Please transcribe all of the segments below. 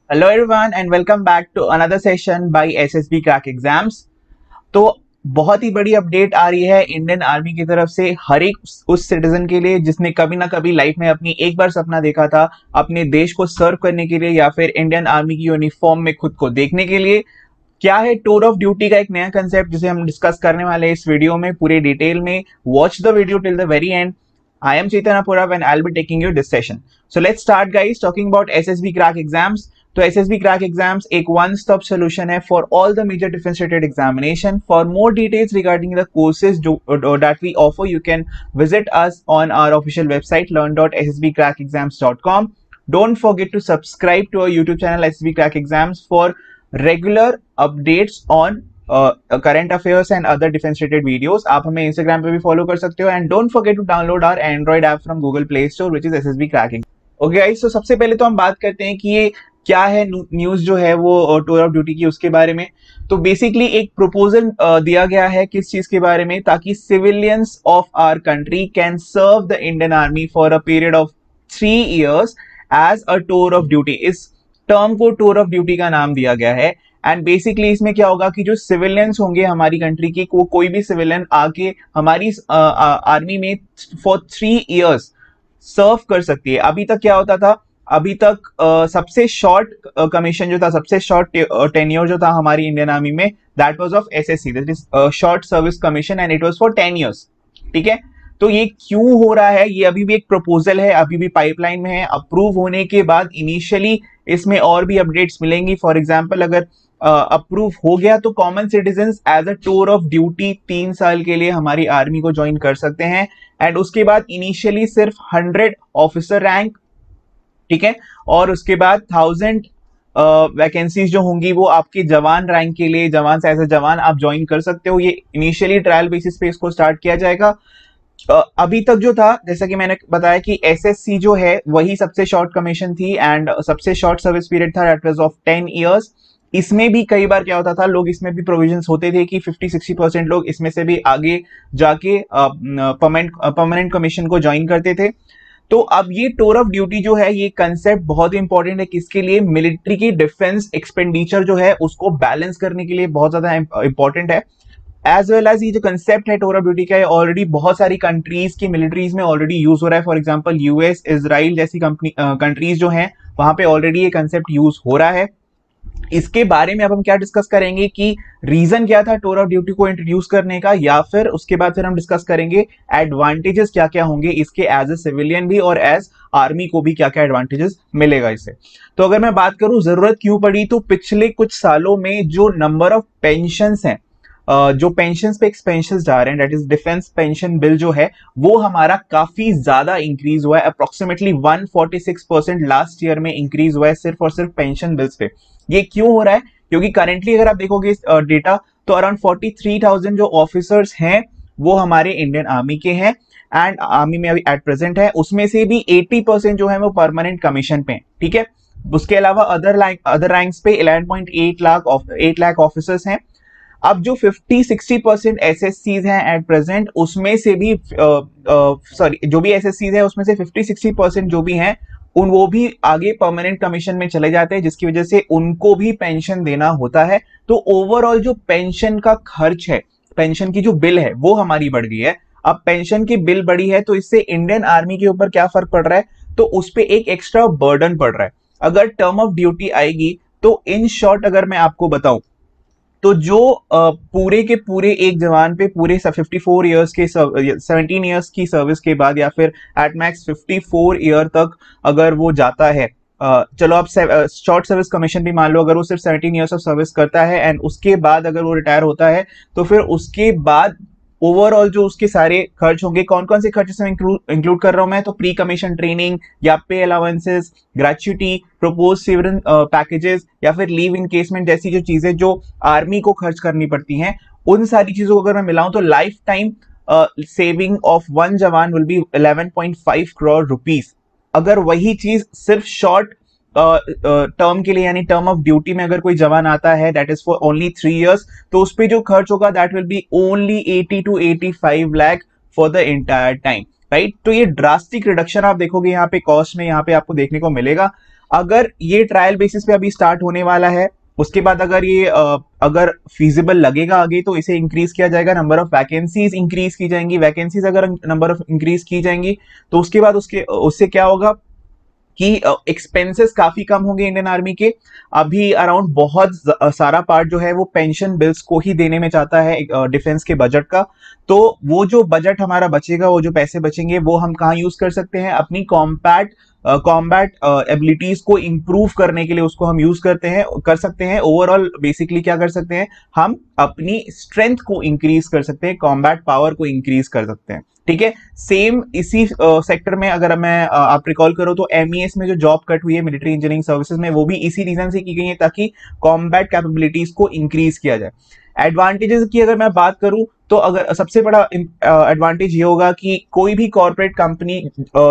Hello everyone and welcome back to another session by SSB Crack Exams। तो बहुत ही बड़ी update आ रही है इंडियन आर्मी की तरफ से हर एक उस सिटीजन के लिए जिसने कभी ना कभी लाइफ में अपनी एक बार सपना देखा था अपने देश को सर्व करने के लिए या फिर इंडियन आर्मी की यूनिफॉर्म में खुद को देखने के लिए। क्या है टूर ऑफ ड्यूटी का एक नया कंसेप्ट जिसे हम डिस्कस करने वाले हैं इस वीडियो में पूरे डिटेल में। Watch the video till the very and. I am Chetan Apurav and I'll be taking you this session. So let's start guys talking about SSB Crack Exams। तो SSB Crack Exams एक one stop solution है for all the major defense related examination। For more details regarding the courses that we offer, you can visit us on our official website learn.ssbcrackexams.com। Don't forget to subscribe to our YouTube channel SSB Crack Exams for regular updates on current affairs and other defence related videos. आप हमें Instagram पे भी follow कर सकते हो and don't forget to download our Android app from Google Play Store which is SSB cracking. Okay guys, तो सबसे पहले तो हम बात करते हैं कि ये क्या है न्यूज जो है वो टूर ऑफ ड्यूटी की उसके बारे में। तो बेसिकली एक प्रपोजल दिया गया है किस चीज के बारे में, ताकि civilians of our country can serve the Indian Army for a period of 3 years as a tour of duty. इस टर्म को टूर ऑफ ड्यूटी का नाम दिया गया है। एंड बेसिकली इसमें क्या होगा कि जो सिविलियंस होंगे हमारी कंट्री के, कोई भी सिविलियन आके हमारी आर्मी में फॉर 3 years सर्व कर सकती है। अभी तक क्या होता था, अभी तक सबसे शॉर्ट कमीशन जो था, सबसे शॉर्ट टेन्योर जो था हमारी इंडियन आर्मी में, that was of SSC, that is short service commission and it was for 10 years। ठीक है, तो ये क्यों हो रहा है, ये अभी भी एक प्रपोजल है, अभी भी पाइपलाइन में है। अप्रूव होने के बाद इनिशियली इसमें और भी अपडेट्स मिलेंगी। फॉर एग्जांपल अगर अप्रूव हो गया तो common citizens as a tour of duty 3 साल के लिए हमारी आर्मी को ज्वाइन कर सकते हैं। एंड उसके बाद इनिशियली सिर्फ 100 ऑफिसर रैंक, ठीक है, और उसके बाद 1000 वैकेंसीज जो होंगी वो आपके जवान रैंक के लिए, जवान से एज अ जवान आप ज्वाइन कर सकते हो। ये इनिशियली ट्रायल बेसिस पे इसको स्टार्ट किया जाएगा। अभी तक जो था, जैसा कि मैंने बताया कि एसएससी जो है वही सबसे शॉर्ट कमीशन थी एंड सबसे शॉर्ट सर्विस पीरियड था, दैट वाज ऑफ 10 years। इसमें भी कई बार क्या होता था, लोग इसमें भी प्रोविजंस होते थे कि 50-60% लोग इसमें से भी आगे जाके परमानेंट कमीशन को ज्वाइन करते थे। तो अब ये टूर ऑफ ड्यूटी जो है, ये कंसेप्ट बहुत इंपॉर्टेंट है किसके लिए, मिलिट्री की डिफेंस एक्सपेंडिचर जो है उसको बैलेंस करने के लिए बहुत ज्यादा इंपॉर्टेंट है। एज वेल एज ये जो कंसेप्ट है टूर ऑफ ड्यूटी का, ऑलरेडी बहुत सारी कंट्रीज की मिलिट्रीज में ऑलरेडी यूज हो रहा है। फॉर एग्जांपल यूएस, इजराइल जैसी कंट्रीज जो हैं वहां पे ऑलरेडी ये कंसेप्ट यूज हो रहा है। इसके बारे में अब हम क्या डिस्कस करेंगे कि रीजन क्या था टूर ऑफ ड्यूटी को इंट्रोड्यूस करने का, या फिर उसके बाद फिर हम डिस्कस करेंगे एडवांटेजेस क्या क्या होंगे इसके एज ए सिविलियन भी और एज आर्मी को भी क्या क्या एडवांटेजेस मिलेगा इससे। तो अगर मैं बात करूं जरूरत क्यों पड़ी, तो पिछले कुछ सालों में जो नंबर ऑफ पेंशन्स हैं, जो पेंशन पे एक्सपेंशन जा रहे हैं, that is defence pension bill जो है वो हमारा काफी ज्यादा इंक्रीज हुआ है। अप्रोक्सीमेटली 146% लास्ट ईयर में इंक्रीज हुआ है सिर्फ और सिर्फ पेंशन बिल्स पे। ये क्यों हो रहा है, क्योंकि करेंटली अगर आप देखोगे डेटा तो अराउंड 43,000 जो ऑफिसर्स हैं वो हमारे इंडियन आर्मी के हैं एंड आर्मी में अभी एट प्रेजेंट है। उसमें से भी 80% जो है वो परमानेंट कमीशन पे, ठीक है। उसके अलावा अदर रैंक्स पे 8 लाख ऑफिसर्स हैं। अब जो 50-60% एसएससीज हैं एट प्रेजेंट, उसमें से भी जो भी एसएससीज है उसमें से 50-60% जो भी हैं वो भी आगे परमानेंट कमीशन में चले जाते हैं, जिसकी वजह से उनको भी पेंशन देना होता है। तो ओवरऑल जो पेंशन का खर्च है, पेंशन की जो बिल है वो हमारी बढ़ गई है। अब पेंशन की बिल बढ़ी है तो इससे इंडियन आर्मी के ऊपर क्या फर्क पड़ रहा है, तो उस पर एक एक्स्ट्रा बर्डन पड़ रहा है। अगर टर्म ऑफ ड्यूटी आएगी तो इन शॉर्ट अगर मैं आपको बताऊं तो जो पूरे के पूरे एक जवान पे पूरे 54 ईयर्स के 17 ईयर्स की सर्विस के बाद या फिर एट मैक्स 54 ईयर तक अगर वो जाता है, चलो आप शॉर्ट सर्विस कमीशन भी मान लो, अगर वो सिर्फ 17 ईयर्स ऑफ सर्विस करता है एंड उसके बाद अगर वो रिटायर होता है तो फिर उसके बाद ओवरऑल जो उसके सारे खर्च होंगे, कौन कौन से खर्च इसमें इंक्लूड कर रहा हूं मैं, तो प्री कमीशन ट्रेनिंग या पे अलाउंसेस, ग्रेच्युटी, प्रपोज सिवरन पैकेजेस या फिर लीव इनकेसमेंट जैसी जो चीजें जो आर्मी को खर्च करनी पड़ती हैं, उन सारी चीजों को अगर मैं मिलाऊं तो life time saving of one जवान विल बी 11.5 crore रुपीज। अगर वही चीज सिर्फ शॉर्ट टर्म के लिए यानी टर्म ऑफ ड्यूटी में अगर कोई जवान आता है that is for only 3 years, तो उस पर जो खर्च होगा that will be only 80 to 85 lakh for the entire time, right. तो ये ड्रास्टिक रिडक्शन आप देखोगे यहाँ पे कॉस्ट में, यहाँ पे आपको देखने को मिलेगा। अगर ये ट्रायल बेसिस पे अभी स्टार्ट होने वाला है, उसके बाद अगर ये अगर फीजिबल लगेगा आगे तो इसे इंक्रीज किया जाएगा, नंबर ऑफ वैकेंसीज इंक्रीज की जाएंगी। वैकेंसीज अगर नंबर ऑफ इंक्रीज की जाएंगी तो उसके बाद उससे क्या होगा कि एक्सपेंसेस काफी कम होंगे इंडियन आर्मी के। अभी अराउंड बहुत सारा पार्ट जो है वो पेंशन बिल्स को ही देने में चाहता है डिफेंस के बजट का। तो वो जो बजट हमारा बचेगा, वो जो पैसे बचेंगे, वो हम कहाँ यूज कर सकते हैं? अपनी कॉम्बैट एबिलिटीज को इंप्रूव करने के लिए उसको हम यूज कर सकते हैं। ओवरऑल बेसिकली क्या कर सकते हैं? हम अपनी स्ट्रेंथ को इंक्रीज कर सकते हैं, कॉम्बैट पावर को इंक्रीज कर सकते हैं। ठीक है, सेम इसी सेक्टर में अगर मैं आप रिकॉल करो तो एमईएस में जो जॉब कट हुई है मिलिट्री इंजीनियरिंग सर्विसेज में, वो भी इसी रीजन से की गई है ताकि कॉम्बैट कैपेबिलिटीज को इंक्रीज किया जाए। एडवांटेजेस की अगर मैं बात करूं तो अगर सबसे बड़ा एडवांटेज ये होगा कि कोई भी कॉर्पोरेट कंपनी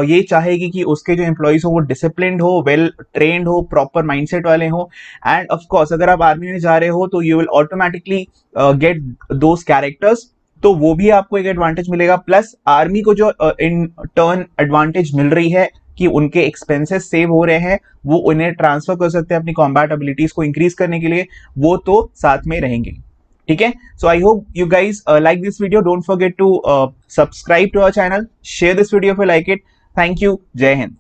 ये चाहेगी कि उसके जो एम्प्लॉइज हो वो डिसिप्लिन्ड हो, वेल ट्रेन्ड हो, प्रॉपर माइंडसेट वाले हो। एंड ऑफ कोर्स अगर आप आर्मी में जा रहे हो तो you will automatically get those characters, तो वो भी आपको एक एडवांटेज मिलेगा। प्लस आर्मी को जो इन टर्न एडवांटेज मिल रही है कि उनके एक्सपेंसेस सेव हो रहे हैं, वो उन्हें ट्रांसफर कर सकते हैं अपनी कॉम्बैट एबिलिटीज को इंक्रीज करने के लिए, वो तो साथ में रहेंगे। ठीक है, so I hope you guys like this video. Don't forget to subscribe to our channel, share this video if you like it. Thank you, जय हिंद।